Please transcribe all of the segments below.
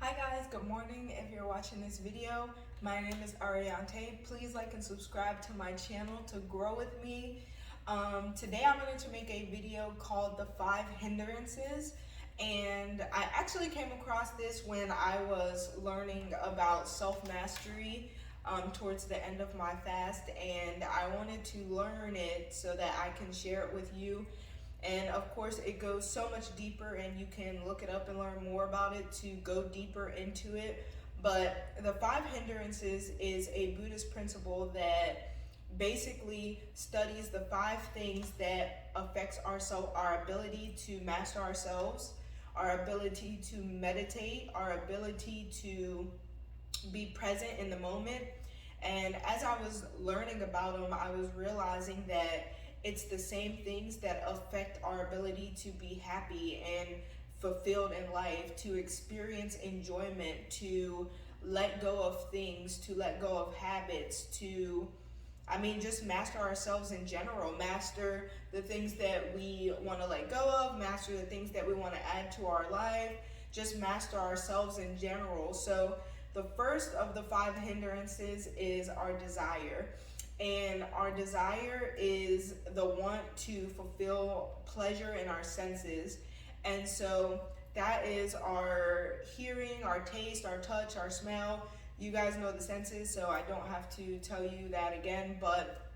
Hi guys, good morning. If you're watching this video, my name is Ariante. Please like and subscribe to my channel to grow with me. Today I'm going to make a video called the 5 Hindrances, and I actually came across this when I was learning about self-mastery towards the end of my fast, and I wanted to learn it so that I can share it with you. And of course, it goes so much deeper, and you can look it up and learn more about it to go deeper into it. But the 5 Hindrances is a Buddhist principle that basically studies the 5 things that affects our ability to master ourselves, our ability to meditate, our ability to be present in the moment. And as I was learning about them, I was realizing that it's the same things that affect our ability to be happy and fulfilled in life, to experience enjoyment, to let go of things, to let go of habits, to just master ourselves in general, master the things that we want to let go of, master the things that we want to add to our life, just master ourselves in general. So the first of the 5 hindrances is our desire. And our desire is the want to fulfill pleasure in our senses. And so that is our hearing, our taste, our touch, our smell. You guys know the senses, so I don't have to tell you that again, but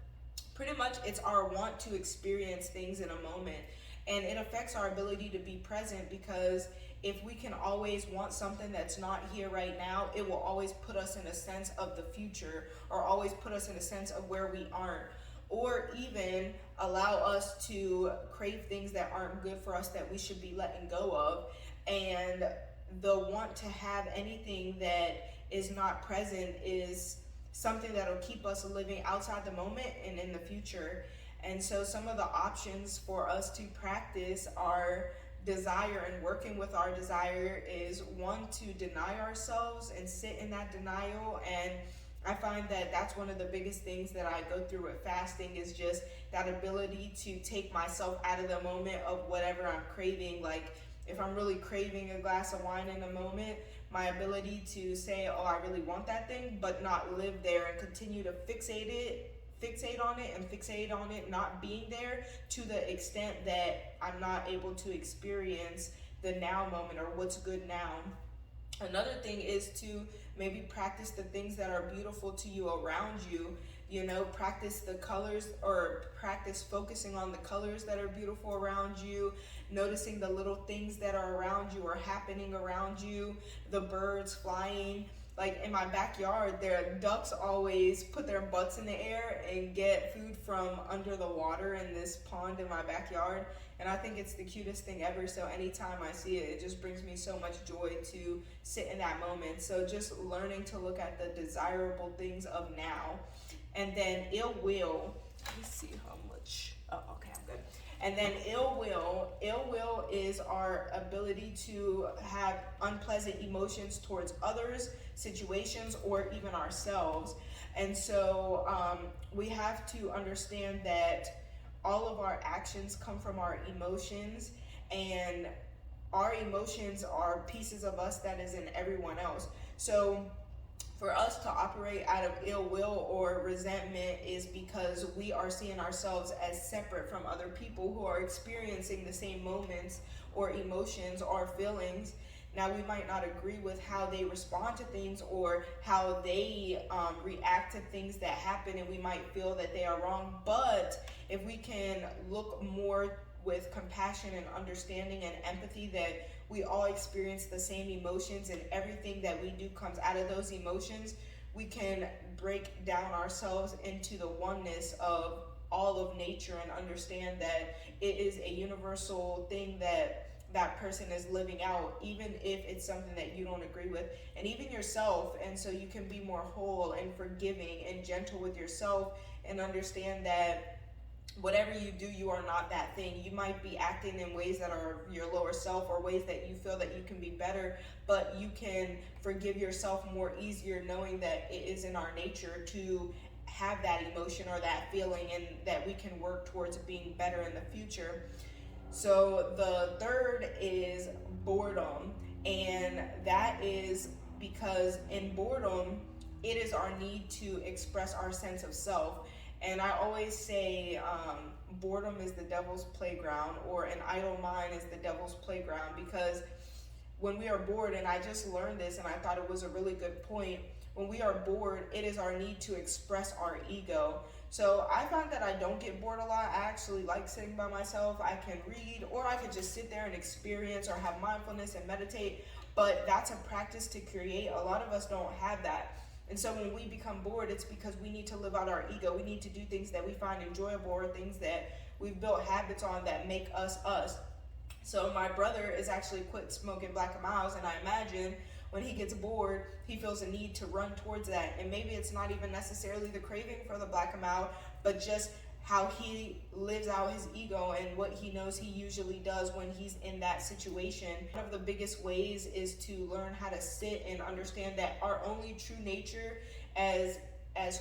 pretty much it's our want to experience things in a moment. And it affects our ability to be present, because if we can always want something that's not here right now, it will always put us in a sense of the future, or always put us in a sense of where we aren't, or even allow us to crave things that aren't good for us that we should be letting go of. And the want to have anything that is not present is something that'll keep us living outside the moment and in the future. And so some of the options for us to practice our desire and working with our desire is, one, to deny ourselves and sit in that denial. And I find that that's one of the biggest things that I go through with fasting, is just that ability to take myself out of the moment of whatever I'm craving. Like if I'm really craving a glass of wine in a moment, my ability to say, oh, I really want that thing, but not live there and continue to fixate on it not being there, to the extent that I'm not able to experience the now moment or what's good now. Another thing is to maybe practice the things that are beautiful to you around you. Practice the colors, or practice focusing on the colors that are beautiful around you, noticing the little things that are around you or happening around you, the birds flying. Like in my backyard, ducks always put their butts in the air and get food from under the water in this pond in my backyard. And I think it's the cutest thing ever. So anytime I see it, it just brings me so much joy to sit in that moment. So just learning to look at the desirable things of now. And then ill will. Let me see how much. Oh, okay, I'm good. And then ill will. Ill will is our ability to have unpleasant emotions towards others, situations, or even ourselves. And so we have to understand that all of our actions come from our emotions, and our emotions are pieces of us that is in everyone else. So for us to operate out of ill will or resentment is because we are seeing ourselves as separate from other people who are experiencing the same moments or emotions or feelings. Now, we might not agree with how they respond to things or how they react to things that happen, and we might feel that they are wrong. But if we can look more with compassion and understanding and empathy, that we all experience the same emotions and everything that we do comes out of those emotions, we can break down ourselves into the oneness of all of nature and understand that it is a universal thing that person is living out, even if it's something that you don't agree with, and even yourself. And so you can be more whole and forgiving and gentle with yourself, and understand that whatever you do, you are not that thing. You might be acting in ways that are your lower self, or ways that you feel that you can be better, but you can forgive yourself more easier, knowing that it is in our nature to have that emotion or that feeling, and that we can work towards being better in the future. So the third is boredom. And that is because in boredom, it is our need to express our sense of self. And I always say, boredom is the devil's playground, or an idle mind is the devil's playground, because when we are bored, and I just learned this and I thought it was a really good point, when we are bored, it is our need to express our ego. So I found that I don't get bored a lot. I actually like sitting by myself. I can read, or I could just sit there and experience or have mindfulness and meditate, but that's a practice to create. A lot of us don't have that. And so when we become bored, it's because we need to live out our ego. We need to do things that we find enjoyable, or things that we've built habits on that make us us. So my brother is actually quit smoking Black and Miles, and I imagine when he gets bored, he feels a need to run towards that. And maybe it's not even necessarily the craving for the Black and Miles, but just how he lives out his ego and what he knows he usually does when he's in that situation. One of the biggest ways is to learn how to sit and understand that our only true nature as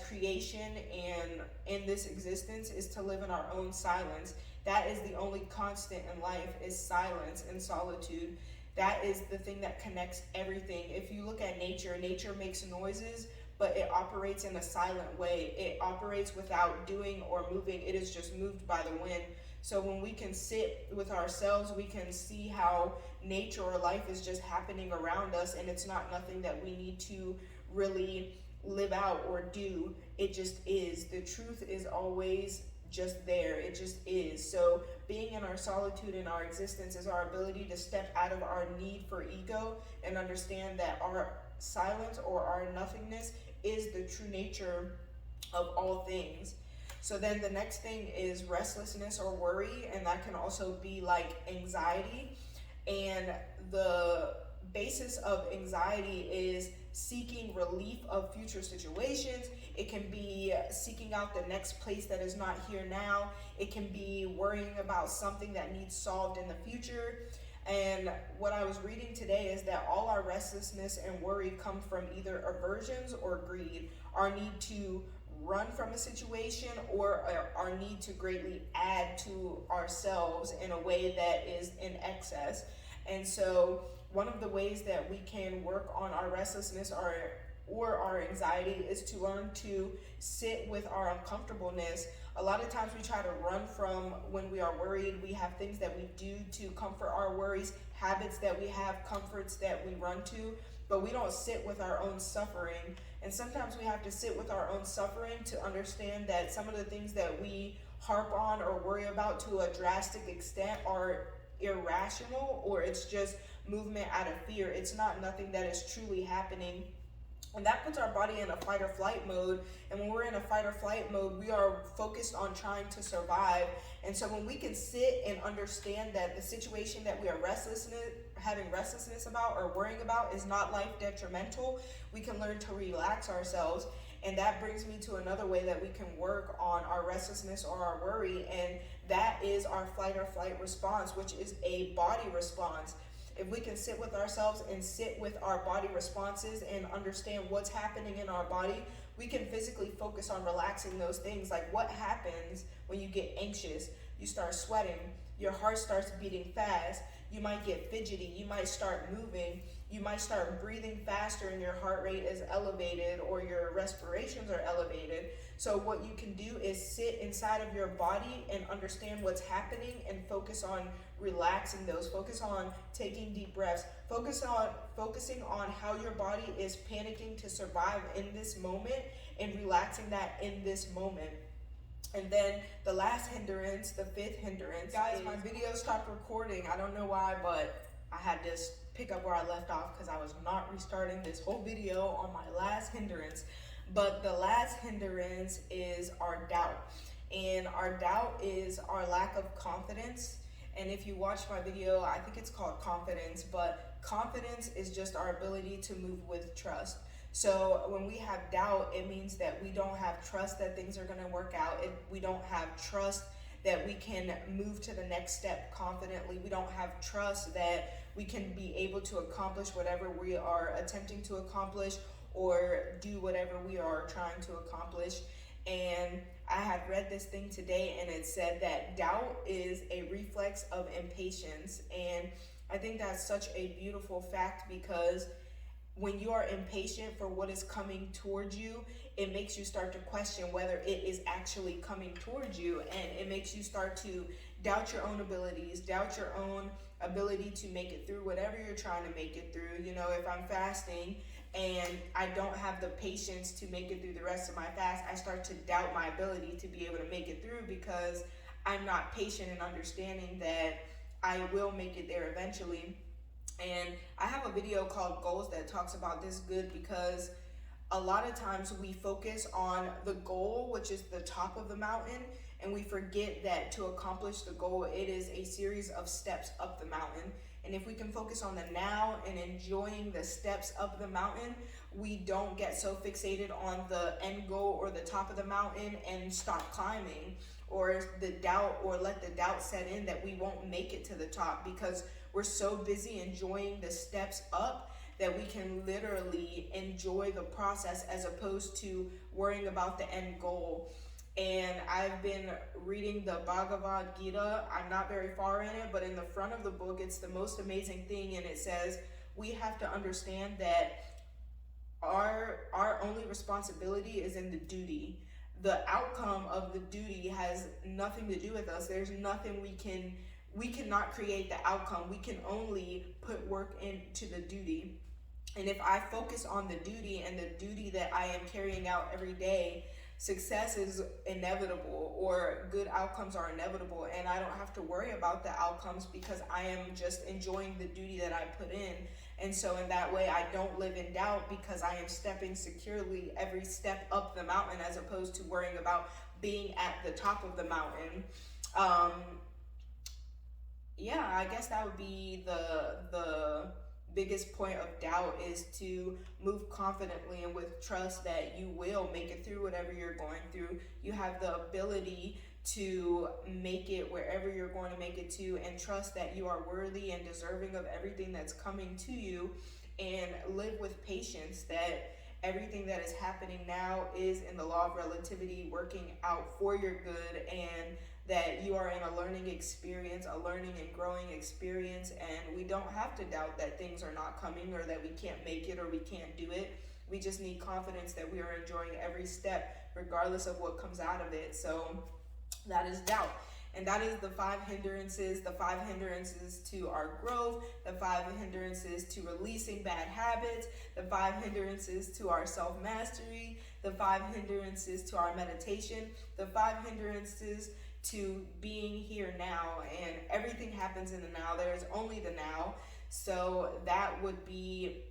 creation and in this existence is to live in our own silence. That is the only constant in life, is silence and solitude. That is the thing that connects everything. If you look at nature, nature makes noises, but it operates in a silent way. It operates without doing or moving. It is just moved by the wind. So when we can sit with ourselves, we can see how nature or life is just happening around us, and it's not nothing that we need to really live out or do. It just is. The truth is always just there. It just is. So being in our solitude in our existence is our ability to step out of our need for ego and understand that our silence or our nothingness is the true nature of all things. So then the next thing is restlessness or worry, and that can also be like anxiety. And the basis of anxiety is seeking relief of future situations. It can be seeking out the next place that is not here now. It can be worrying about something that needs solved in the future. And what I was reading today is that all our restlessness and worry come from either aversions or greed. Our need to run from a situation, or our need to greatly add to ourselves in a way that is in excess. And so one of the ways that we can work on our restlessness or our anxiety is to learn to sit with our uncomfortableness. A lot of times we try to run from when we are worried. We have things that we do to comfort our worries, habits that we have, comforts that we run to, but we don't sit with our own suffering. And sometimes we have to sit with our own suffering to understand that some of the things that we harp on or worry about to a drastic extent are irrational, or it's just movement out of fear. It's not nothing that is truly happening. And that puts our body in a fight or flight mode. And when we're in a fight or flight mode, we are focused on trying to survive. And so when we can sit and understand that the situation that we are having restlessness about or worrying about is not life detrimental, we can learn to relax ourselves. And that brings me to another way that we can work on our restlessness or our worry, and that is our fight or flight response, which is a body response. If we can sit with ourselves and sit with our body responses and understand what's happening in our body, we can physically focus on relaxing those things. Like, what happens when you get anxious? You start sweating, your heart starts beating fast, you might get fidgety, you might start moving, you might start breathing faster and your heart rate is elevated, or your respirations are elevated. So what you can do is sit inside of your body and understand what's happening and focus on relaxing those. Focus on taking deep breaths. Focusing on how your body is panicking to survive in this moment and relaxing that in this moment. And then the last hindrance, the fifth hindrance. Guys, my video stopped recording. I don't know why, but I had to pick up where I left off because I was not restarting this whole video on my last hindrance. But the last hindrance is our doubt. And our doubt is our lack of confidence. And if you watch my video, I think it's called confidence, but confidence is just our ability to move with trust. So when we have doubt, it means that we don't have trust that things are going to work out. We don't have trust that we can move to the next step confidently. We don't have trust that we can be able to accomplish whatever we are attempting to accomplish, or do whatever we are trying to accomplish. And I had read this thing today, and it said that doubt is a reflex of impatience. And I think that's such a beautiful fact, because when you are impatient for what is coming towards you, it makes you start to question whether it is actually coming towards you, and it makes you start to doubt your own abilities, doubt your own ability to make it through whatever you're trying to make it through. You know, if I'm fasting and I don't have the patience to make it through the rest of my fast, I start to doubt my ability to be able to make it through, because I'm not patient in understanding that I will make it there eventually. And I have a video called Goals that talks about this good, because a lot of times we focus on the goal, which is the top of the mountain, and we forget that to accomplish the goal, it is a series of steps up the mountain. And if we can focus on the now and enjoying the steps up the mountain, we don't get so fixated on the end goal or the top of the mountain and stop climbing, or the doubt, or let the doubt set in that we won't make it to the top, because we're so busy enjoying the steps up that we can literally enjoy the process as opposed to worrying about the end goal. And I've been reading the Bhagavad Gita. I'm not very far in it, but in the front of the book, it's the most amazing thing. And it says, we have to understand that our only responsibility is in the duty. The outcome of the duty has nothing to do with us. There's nothing we cannot create the outcome. We can only put work into the duty. And if I focus on the duty and the duty that I am carrying out every day, success is inevitable, or good outcomes are inevitable, and I don't have to worry about the outcomes, because I am just enjoying the duty that I put in. And so in that way, I don't live in doubt, because I am stepping securely every step up the mountain, as opposed to worrying about being at the top of the mountain. Yeah, I guess that would be the biggest point of doubt, is to move confidently and with trust that you will make it through whatever you're going through. You have the ability to make it wherever you're going to make it to, and trust that you are worthy and deserving of everything that's coming to you, and live with patience that everything that is happening now is in the law of relativity, working out for your good, and that you are in a learning experience, a learning and growing experience, and we don't have to doubt that things are not coming, or that we can't make it, or we can't do it. We just need confidence that we are enjoying every step, regardless of what comes out of it. So that is doubt. And that is the 5 hindrances, the 5 hindrances to our growth, the 5 hindrances to releasing bad habits, the 5 hindrances to our self-mastery, the 5 hindrances to our meditation, the 5 hindrances to being here now. And everything happens in the now. There's only the now. So that would be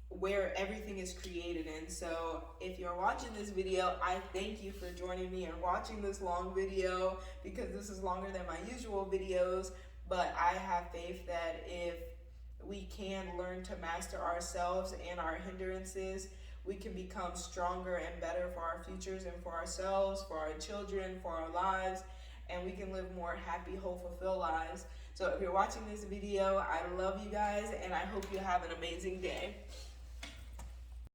where everything is created in. So if you're watching this video, I thank you for joining me and watching this long video, because this is longer than my usual videos. But I have faith that if we can learn to master ourselves and our hindrances, we can become stronger and better for our futures and for ourselves, for our children, for our lives, and we can live more happy, whole, fulfilled lives. So if you're watching this video, I love you guys, and I hope you have an amazing day.